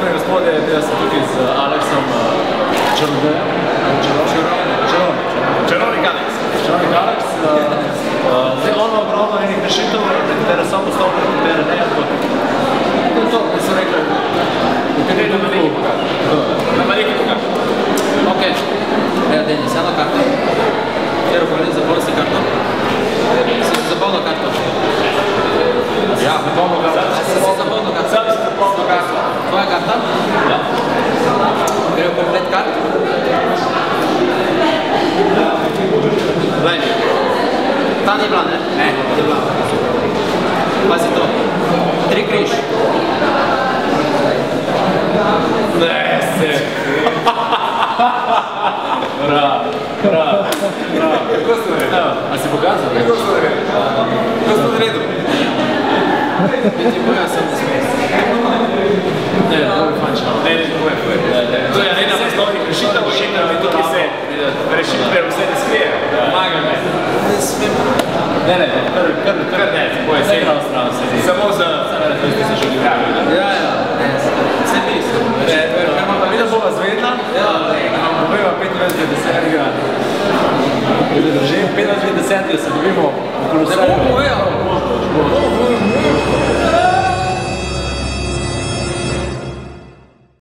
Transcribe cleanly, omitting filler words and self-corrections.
Gospe in gospodje, jaz sem tukaj z Aleksom Čarodejem. Čarovnik Aleks. Čarovnik Aleks. Zdaj on ima ogromno enih rešitev, nekatere so postopne, nekatere ne. To je to, da so rekli, nekatere na veliki pokaž. Na veliki pokaž. Ok. Evo, Denis, eno karto. Kjero koli, zapolni si karto. Si zapolno karto. Ja, zapolno karto. Si zapolno karto. Sam si zapolno karto. Tvoja karta? Ja. Gre v komplet kart? Glej. Ta ni bila, ne? Ne, ni bila. Pazi to. 3 križ. Ne, se. Prav. Kako ste naredili? A si pokazal? Kako ste naredili? Kako ste naredili? Biti boja sem da smest. Ne, to je fančno. Ne, to je. To je ena poslovnih rešitev, in tukaj se rešitve vse ne skrije. Pomaga me. Ne smem. Ne, kar ne, boj se. Vse strano se zdi. Samo za 2000 ljudi. Ja, vse mislim. Videl bova zvedla, vam poveva 25.10. Držim 25.10. se dobimo v kolosarju.